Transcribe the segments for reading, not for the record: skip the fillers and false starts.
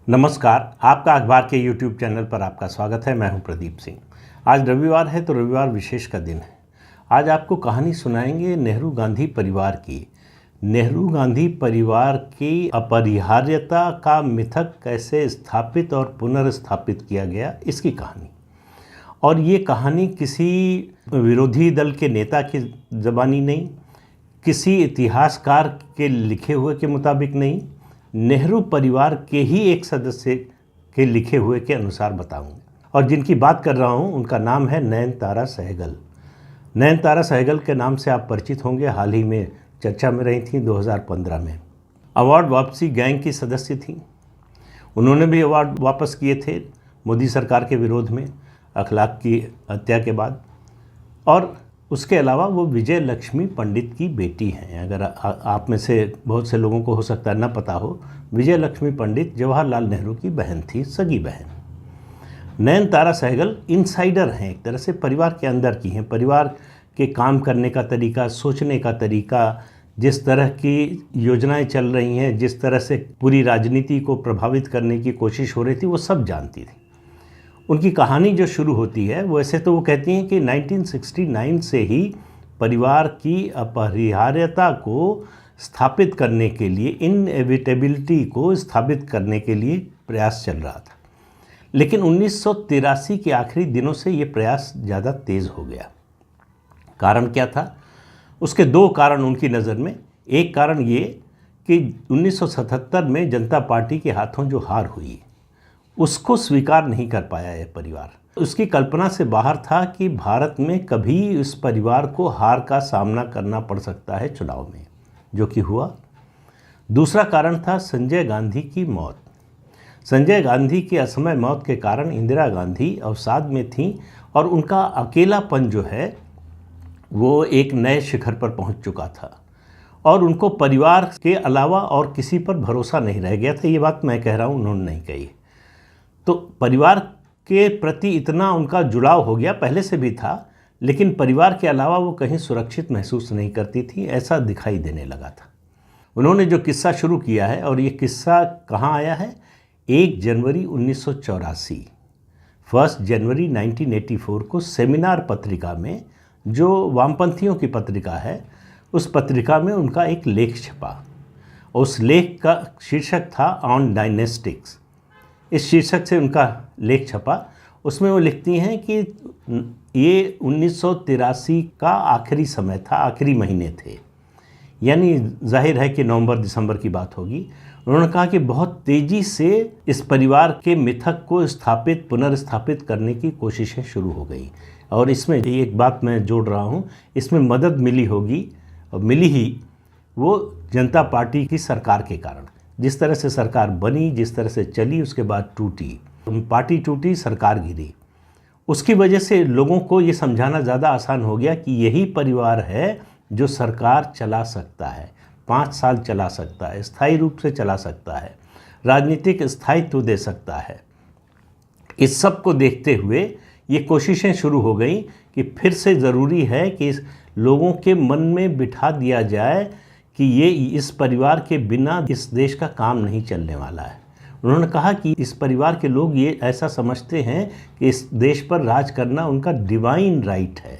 नमस्कार, आपका अखबार के YouTube चैनल पर आपका स्वागत है। मैं हूं प्रदीप सिंह। आज रविवार है तो रविवार विशेष का दिन है। आज आपको कहानी सुनाएंगे नेहरू गांधी परिवार की। नेहरू गांधी परिवार की अपरिहार्यता का मिथक कैसे स्थापित और पुनर्स्थापित किया गया, इसकी कहानी। और ये कहानी किसी विरोधी दल के नेता की ज़बानी नहीं, किसी इतिहासकार के लिखे हुए के मुताबिक नहीं, नेहरू परिवार के ही एक सदस्य के लिखे हुए के अनुसार बताऊंगा। और जिनकी बात कर रहा हूं उनका नाम है नयनतारा सहगल। नयनतारा सहगल के नाम से आप परिचित होंगे, हाल ही में चर्चा में रही थी 2015 में। अवार्ड वापसी गैंग की सदस्य थीं। उन्होंने भी अवार्ड वापस किए थे मोदी सरकार के विरोध में, अखलाक की हत्या के बाद। और उसके अलावा वो विजय लक्ष्मी पंडित की बेटी हैं। अगर आप में से बहुत से लोगों को हो सकता है न पता हो, विजय लक्ष्मी पंडित जवाहरलाल नेहरू की बहन थी, सगी बहन। नयनतारा सहगल इनसाइडर हैं, एक तरह से परिवार के अंदर की हैं। परिवार के काम करने का तरीका, सोचने का तरीका, जिस तरह की योजनाएं चल रही हैं, जिस तरह से पूरी राजनीति को प्रभावित करने की कोशिश हो रही थी, वो सब जानती थी। उनकी कहानी जो शुरू होती है, वैसे तो वो कहती हैं कि 1969 से ही परिवार की अपरिहार्यता को स्थापित करने के लिए, इनएविटेबिलिटी को स्थापित करने के लिए प्रयास चल रहा था। लेकिन 1983 के आखिरी दिनों से ये प्रयास ज़्यादा तेज़ हो गया। कारण क्या था? उसके दो कारण उनकी नज़र में। एक कारण ये कि 1977 में जनता पार्टी के हाथों जो हार हुई, उसको स्वीकार नहीं कर पाया यह परिवार। उसकी कल्पना से बाहर था कि भारत में कभी इस परिवार को हार का सामना करना पड़ सकता है चुनाव में, जो कि हुआ। दूसरा कारण था संजय गांधी की मौत। संजय गांधी की असमय मौत के कारण इंदिरा गांधी अवसाद में थीं और उनका अकेलापन जो है वो एक नए शिखर पर पहुंच चुका था और उनको परिवार के अलावा और किसी पर भरोसा नहीं रह गया था। ये बात मैं कह रहा हूँ, उन्होंने नहीं कही। तो परिवार के प्रति इतना उनका जुड़ाव हो गया, पहले से भी था, लेकिन परिवार के अलावा वो कहीं सुरक्षित महसूस नहीं करती थी, ऐसा दिखाई देने लगा था। उन्होंने जो किस्सा शुरू किया है, और ये किस्सा कहाँ आया है? 1 जनवरी 1984, 1 जनवरी 1984 को सेमिनार पत्रिका में, जो वामपंथियों की पत्रिका है, उस पत्रिका में उनका एक लेख छपा। उस लेख का शीर्षक था ऑन डायनेस्टिक्स। इस शीर्षक से उनका लेख छपा। उसमें वो लिखती हैं कि ये 1983 का आखिरी समय था, आखिरी महीने थे, यानी जाहिर है कि नवंबर दिसंबर की बात होगी। उन्होंने कहा कि बहुत तेज़ी से इस परिवार के मिथक को पुनर्स्थापित करने की कोशिशें शुरू हो गई। और इसमें एक बात मैं जोड़ रहा हूँ, इसमें मदद मिली होगी, और मिली ही, वो जनता पार्टी की सरकार के कारण। जिस तरह से सरकार बनी, जिस तरह से चली, उसके बाद टूटी, पार्टी टूटी, सरकार गिरी। उसकी वजह से लोगों को ये समझाना ज़्यादा आसान हो गया कि यही परिवार है जो सरकार चला सकता है, 5 साल चला सकता है, स्थायी रूप से चला सकता है, राजनीतिक स्थायित्व दे सकता है। इस सब को देखते हुए ये कोशिशें शुरू हो गई कि फिर से ज़रूरी है कि लोगों के मन में बिठा दिया जाए कि ये इस परिवार के बिना इस देश का काम नहीं चलने वाला है। उन्होंने कहा कि इस परिवार के लोग ये ऐसा समझते हैं कि इस देश पर राज करना उनका डिवाइन राइट है,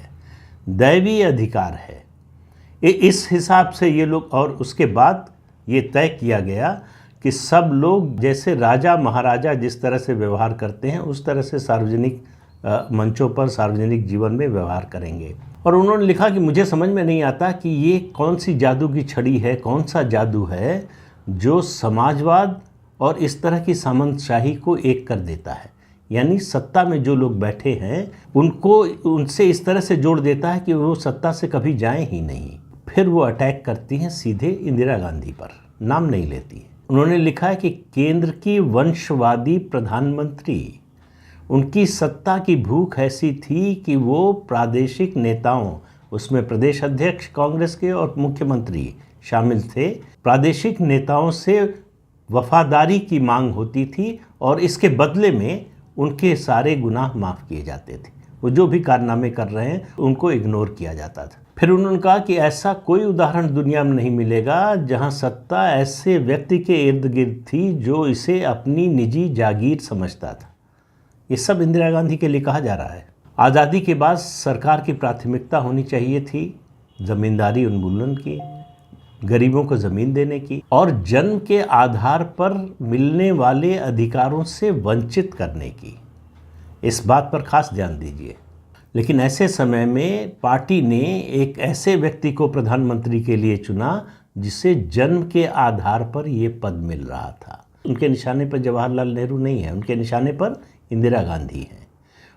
दैवीय अधिकार है। इस हिसाब से ये लोग, और उसके बाद ये तय किया गया कि सब लोग जैसे राजा महाराजा जिस तरह से व्यवहार करते हैं, उस तरह से सार्वजनिक मंचों पर, सार्वजनिक जीवन में व्यवहार करेंगे। और उन्होंने लिखा कि मुझे समझ में नहीं आता कि ये कौन सी जादू की छड़ी है, कौन सा जादू है जो समाजवाद और इस तरह की सामंतशाही को एक कर देता है। यानी सत्ता में जो लोग बैठे हैं उनको उनसे इस तरह से जोड़ देता है कि वो सत्ता से कभी जाएं ही नहीं। फिर वो अटैक करती हैं सीधे इंदिरा गांधी पर, नाम नहीं लेती। उन्होंने लिखा है कि केंद्र की वंशवादी प्रधानमंत्री, उनकी सत्ता की भूख ऐसी थी कि वो प्रादेशिक नेताओं, उसमें प्रदेश अध्यक्ष कांग्रेस के और मुख्यमंत्री शामिल थे, प्रादेशिक नेताओं से वफादारी की मांग होती थी और इसके बदले में उनके सारे गुनाह माफ़ किए जाते थे। वो जो भी कारनामे कर रहे हैं उनको इग्नोर किया जाता था। फिर उन्होंने कहा कि ऐसा कोई उदाहरण दुनिया में नहीं मिलेगा जहां सत्ता ऐसे व्यक्ति के इर्द गिर्द थी जो इसे अपनी निजी जागीर समझता था। ये सब इंदिरा गांधी के लिए कहा जा रहा है। आज़ादी के बाद सरकार की प्राथमिकता होनी चाहिए थी ज़मींदारी उन्मूलन की, गरीबों को ज़मीन देने की और जन्म के आधार पर मिलने वाले अधिकारों से वंचित करने की। इस बात पर खास ध्यान दीजिए। लेकिन ऐसे समय में पार्टी ने एक ऐसे व्यक्ति को प्रधानमंत्री के लिए चुना जिसे जन्म के आधार पर ये पद मिल रहा था। उनके निशाने पर जवाहरलाल नेहरू नहीं है, उनके निशाने पर इंदिरा गांधी है।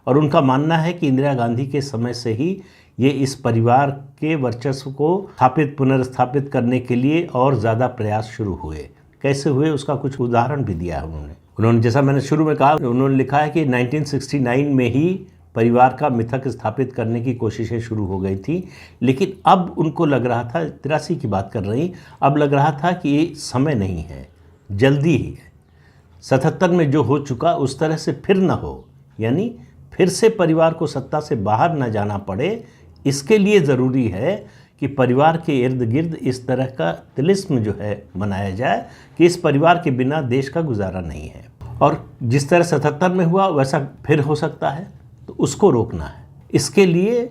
और उनका मानना है कि इंदिरा गांधी के समय से ही ये इस परिवार के वर्चस्व को पुनर्स्थापित करने के लिए और ज़्यादा प्रयास शुरू हुए। कैसे हुए उसका कुछ उदाहरण भी दिया है उन्होंने। जैसा मैंने शुरू में कहा, उन्होंने लिखा है कि 1969 में ही परिवार का मिथक स्थापित करने की कोशिशें शुरू हो गई थी, लेकिन अब उनको लग रहा था, 83 की बात कर रही, अब लग रहा था कि ये समय नहीं है, जल्दी ही है। 77 में जो हो चुका उस तरह से फिर ना हो, यानी फिर से परिवार को सत्ता से बाहर न जाना पड़े। इसके लिए ज़रूरी है कि परिवार के इर्द गिर्द इस तरह का तिलिस्म जो है बनाया जाए कि इस परिवार के बिना देश का गुजारा नहीं है। और जिस तरह 77 में हुआ वैसा फिर हो सकता है, तो उसको रोकना है। इसके लिए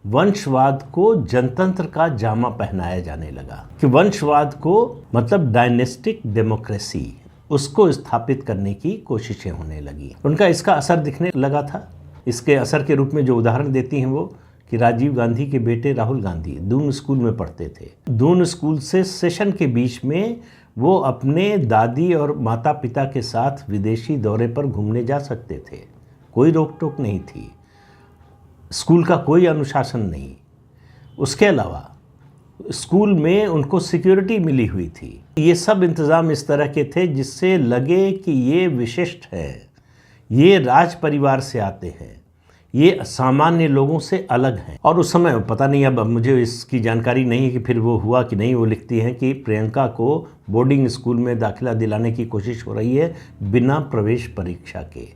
वंशवाद को जनतंत्र का जामा पहनाया जाने लगा कि वंशवाद को मतलब डायनेस्टिक डेमोक्रेसी, उसको स्थापित करने की कोशिशें होने लगी। उनका इसका असर दिखने लगा था। इसके असर के रूप में जो उदाहरण देती हैं वो कि राजीव गांधी के बेटे राहुल गांधी दून स्कूल में पढ़ते थे। दून स्कूल से सेशन के बीच में वो अपने दादी और माता पिता के साथ विदेशी दौरे पर घूमने जा सकते थे, कोई रोक टोक नहीं थी, स्कूल का कोई अनुशासन नहीं। उसके अलावा स्कूल में उनको सिक्योरिटी मिली हुई थी। ये सब इंतज़ाम इस तरह के थे जिससे लगे कि ये विशिष्ट है, ये राज परिवार से आते हैं, ये सामान्य लोगों से अलग हैं। और उस समय पता नहीं, अब मुझे इसकी जानकारी नहीं है कि फिर वो हुआ कि नहीं। वो लिखती हैं कि प्रियंका को बोर्डिंग स्कूल में दाखिला दिलाने की कोशिश हो रही है बिना प्रवेश परीक्षा के।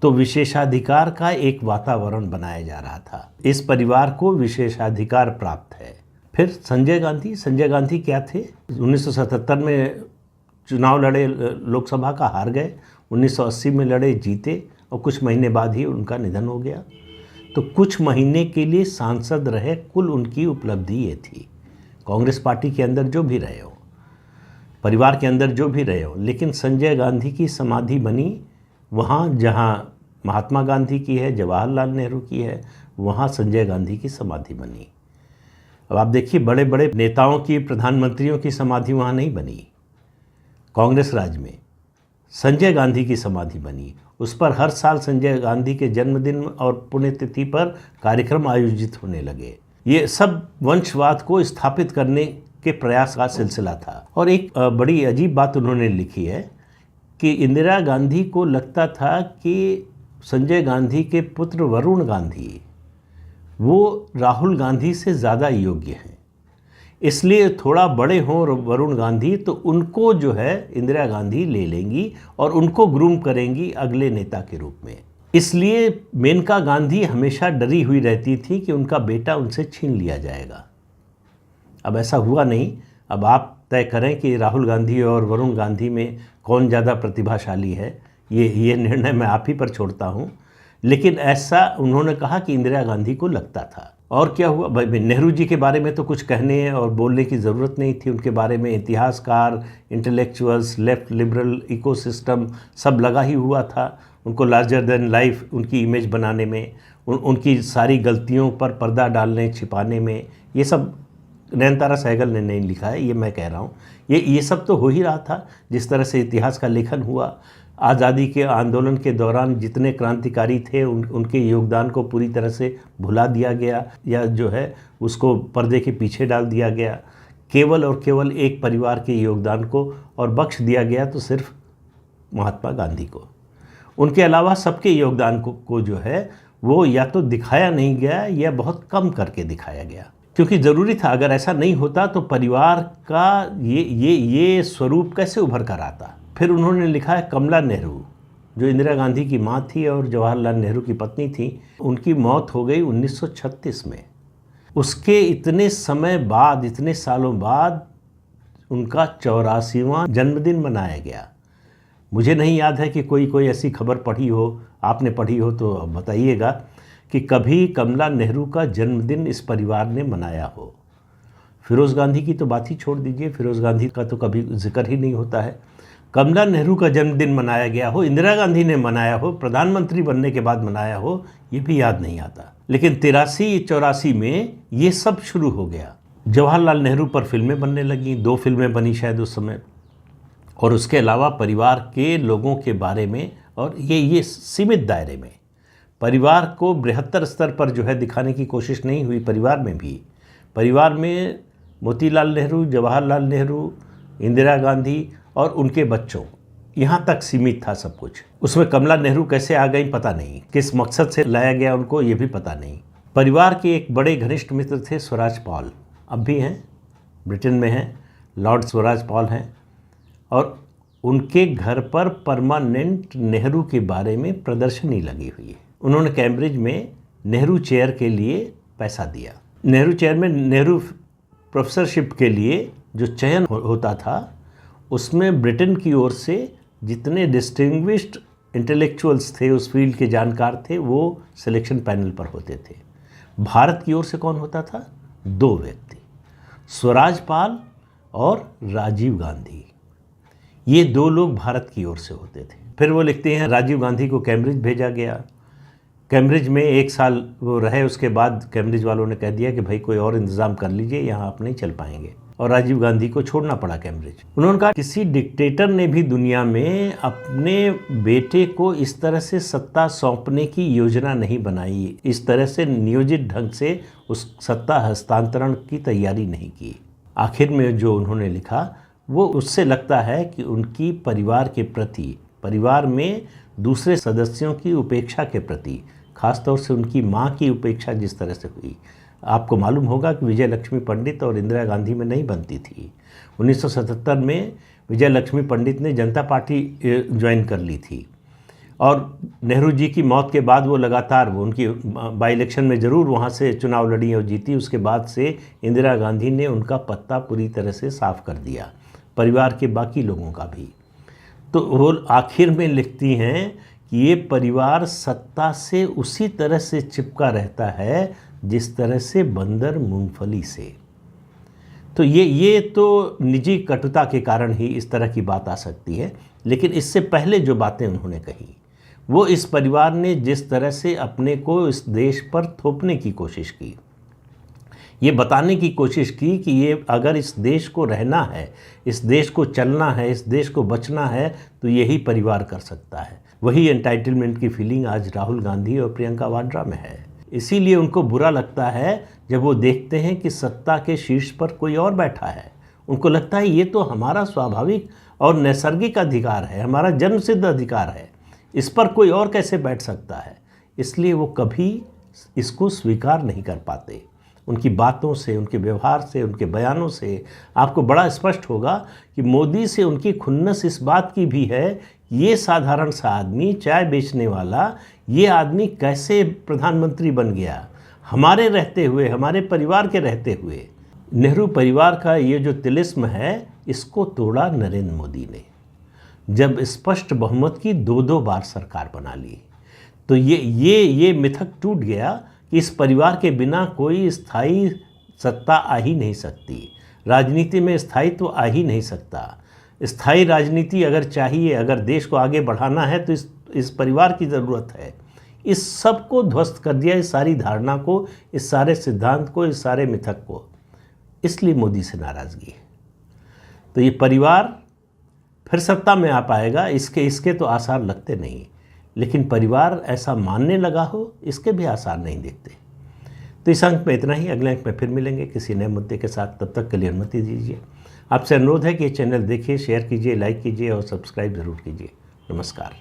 तो विशेषाधिकार का एक वातावरण बनाया जा रहा था, इस परिवार को विशेषाधिकार प्राप्त है। फिर संजय गांधी क्या थे? 1977 में चुनाव लड़े, लोकसभा का हार गए, 1980 में लड़े, जीते और कुछ महीने बाद ही उनका निधन हो गया। तो कुछ महीने के लिए सांसद रहे, कुल उनकी उपलब्धि ये थी। कांग्रेस पार्टी के अंदर जो भी रहे हो, परिवार के अंदर जो भी रहे हो, लेकिन संजय गांधी की समाधि बनी वहाँ जहाँ महात्मा गांधी की है, जवाहरलाल नेहरू की है, वहाँ संजय गांधी की समाधि बनी। अब आप देखिए, बड़े बड़े नेताओं की, प्रधानमंत्रियों की समाधि वहाँ नहीं बनी। कांग्रेस राज में संजय गांधी की समाधि बनी, उस पर हर साल संजय गांधी के जन्मदिन और पुण्यतिथि पर कार्यक्रम आयोजित होने लगे। ये सब वंशवाद को स्थापित करने के प्रयास का सिलसिला था। और एक बड़ी अजीब बात उन्होंने लिखी है कि इंदिरा गांधी को लगता था कि संजय गांधी के पुत्र वरुण गांधी वो राहुल गांधी से ज़्यादा योग्य हैं, इसलिए थोड़ा बड़े हों वरुण गांधी तो उनको जो है इंदिरा गांधी ले लेंगी और उनको ग्रूम करेंगी अगले नेता के रूप में। इसलिए मेनका गांधी हमेशा डरी हुई रहती थी कि उनका बेटा उनसे छीन लिया जाएगा। अब ऐसा हुआ नहीं। अब आप तय करें कि राहुल गांधी और वरुण गांधी में कौन ज़्यादा प्रतिभाशाली है, ये निर्णय मैं आप ही पर छोड़ता हूँ। लेकिन ऐसा उन्होंने कहा कि इंदिरा गांधी को लगता था। और क्या हुआ भाई, नेहरू जी के बारे में तो कुछ कहने और बोलने की ज़रूरत नहीं थी। उनके बारे में इतिहासकार, इंटेलेक्चुअल्स, लेफ्ट लिबरल इकोसिस्टम सब लगा ही हुआ था उनको लार्जर देन लाइफ उनकी इमेज बनाने में, उनकी सारी गलतियों पर पर्दा डालने, छिपाने में। ये सब नयनतारा सहगल ने नहीं लिखा है, ये मैं कह रहा हूँ। ये सब तो हो ही रहा था। जिस तरह से इतिहास का लेखन हुआ, आज़ादी के आंदोलन के दौरान जितने क्रांतिकारी थे उनके योगदान को पूरी तरह से भुला दिया गया या जो है उसको पर्दे के पीछे डाल दिया गया। केवल और केवल एक परिवार के योगदान को और बख्श दिया गया तो सिर्फ महात्मा गांधी को। उनके अलावा सबके योगदान को जो है वो या तो दिखाया नहीं गया या बहुत कम करके दिखाया गया, क्योंकि ज़रूरी था। अगर ऐसा नहीं होता तो परिवार का ये स्वरूप कैसे उभर कर आता। फिर उन्होंने लिखा है कमला नेहरू, जो इंदिरा गांधी की माँ थी और जवाहरलाल नेहरू की पत्नी थी। उनकी मौत हो गई 1936 में। उसके इतने समय बाद, इतने सालों बाद उनका 84वां जन्मदिन मनाया गया। मुझे नहीं याद है कि कोई ऐसी खबर पढ़ी हो, आपने पढ़ी हो तो बताइएगा कि कभी कमला नेहरू का जन्मदिन इस परिवार ने मनाया हो। फिरोज़ गांधी की तो बात ही छोड़ दीजिए, फिरोज़ गांधी का तो कभी जिक्र ही नहीं होता है। कमला नेहरू का जन्मदिन मनाया गया हो, इंदिरा गांधी ने मनाया हो, प्रधानमंत्री बनने के बाद मनाया हो, ये भी याद नहीं आता। लेकिन 83-84 में ये सब शुरू हो गया। जवाहरलाल नेहरू पर फिल्में बनने लगीं, 2 फिल्में बनी शायद उस समय, और उसके अलावा परिवार के लोगों के बारे में, और ये सीमित दायरे में, परिवार को बृहत्तर स्तर पर जो है दिखाने की कोशिश नहीं हुई। परिवार में भी, परिवार में मोतीलाल नेहरू, जवाहरलाल नेहरू, इंदिरा गांधी और उनके बच्चों, यहाँ तक सीमित था सब कुछ। उसमें कमला नेहरू कैसे आ गई पता नहीं, किस मकसद से लाया गया उनको ये भी पता नहीं। परिवार के एक बड़े घनिष्ठ मित्र थे स्वराज पॉल, अब भी हैं, ब्रिटेन में हैं, लॉर्ड स्वराज पॉल हैं, और उनके घर पर परमानेंट नेहरू के बारे में प्रदर्शनी लगी हुई है। उन्होंने कैम्ब्रिज में नेहरू चेयर के लिए पैसा दिया। नेहरू चेयर में, नेहरू प्रोफेसरशिप के लिए जो चयन होता था, उसमें ब्रिटेन की ओर से जितने डिस्टिंग्विश्ड इंटेलेक्चुअल्स थे, उस फील्ड के जानकार थे, वो सिलेक्शन पैनल पर होते थे। भारत की ओर से कौन होता था? 2 व्यक्ति, स्वराज पाल और राजीव गांधी। ये 2 लोग भारत की ओर से होते थे। फिर वो लिखते हैं राजीव गांधी को कैम्ब्रिज भेजा गया। कैम्ब्रिज में 1 साल वो रहे, उसके बाद कैम्ब्रिज वालों ने कह दिया कि भाई कोई और इंतज़ाम कर लीजिए, यहाँ आप नहीं चल पाएंगे, और राजीव गांधी को छोड़ना पड़ा कैम्ब्रिज। उन्होंने कहा किसी डिक्टेटर ने भी दुनिया में अपने बेटे को इस तरह से सत्ता सौंपने की योजना नहीं बनाई, इस तरह से नियोजित ढंग से उस सत्ता हस्तांतरण की तैयारी नहीं की। आखिर में जो उन्होंने लिखा वो उससे लगता है कि उनकी परिवार के प्रति, परिवार में दूसरे सदस्यों की उपेक्षा के प्रति, खासतौर से उनकी माँ की उपेक्षा जिस तरह से हुई। आपको मालूम होगा कि विजय लक्ष्मी पंडित और इंदिरा गांधी में नहीं बनती थी। 1977 में विजय लक्ष्मी पंडित ने जनता पार्टी ज्वाइन कर ली थी, और नेहरू जी की मौत के बाद वो लगातार, वो उनकी बाई इलेक्शन में ज़रूर वहाँ से चुनाव लड़ी और जीती। उसके बाद से इंदिरा गांधी ने उनका पत्ता पूरी तरह से साफ कर दिया, परिवार के बाकी लोगों का भी। तो वो आखिर में लिखती हैं कि ये परिवार सत्ता से उसी तरह से चिपका रहता है जिस तरह से बंदर मूंगफली से। तो ये तो निजी कटुता के कारण ही इस तरह की बात आ सकती है, लेकिन इससे पहले जो बातें उन्होंने कही, वो इस परिवार ने जिस तरह से अपने को इस देश पर थोपने की कोशिश की, ये बताने की कोशिश की कि ये अगर इस देश को रहना है, इस देश को चलना है, इस देश को बचना है, तो यही परिवार कर सकता है। वही एंटाइटलमेंट की फीलिंग आज राहुल गांधी और प्रियंका वाड्रा में है। इसीलिए उनको बुरा लगता है जब वो देखते हैं कि सत्ता के शीर्ष पर कोई और बैठा है। उनको लगता है ये तो हमारा स्वाभाविक और नैसर्गिक अधिकार है, हमारा जन्मसिद्ध अधिकार है, इस पर कोई और कैसे बैठ सकता है। इसलिए वो कभी इसको स्वीकार नहीं कर पाते। उनकी बातों से, उनके व्यवहार से, उनके बयानों से आपको बड़ा स्पष्ट होगा कि मोदी से उनकी खुन्नस इस बात की भी है, ये साधारण सा आदमी, चाय बेचने वाला, ये आदमी कैसे प्रधानमंत्री बन गया हमारे रहते हुए, हमारे परिवार के रहते हुए। नेहरू परिवार का ये जो तिलिस्म है, इसको तोड़ा नरेंद्र मोदी ने, जब स्पष्ट बहुमत की 2-2 बार सरकार बना ली। तो ये मिथक टूट गया कि इस परिवार के बिना कोई स्थायी सत्ता आ ही नहीं सकती, राजनीति में स्थायित्व आ ही नहीं सकता। स्थायी राजनीति अगर चाहिए, अगर देश को आगे बढ़ाना है, तो इस परिवार की ज़रूरत है। इस सब को ध्वस्त कर दिया, इस सारी धारणा को, इस सारे सिद्धांत को, इस सारे मिथक को। इसलिए मोदी से नाराज़गी है। तो ये परिवार फिर सत्ता में आ पाएगा, इसके तो आसार लगते नहीं, लेकिन परिवार ऐसा मानने लगा हो, इसके भी आसार नहीं दिखते। तो इस अंक में इतना ही। अगले अंक में फिर मिलेंगे किसी नए मुद्दे के साथ। तब तक के लिए अनुमति दीजिए। आपसे अनुरोध है कि ये चैनल देखिए, शेयर कीजिए, लाइक कीजिए और सब्सक्राइब ज़रूर कीजिए। नमस्कार।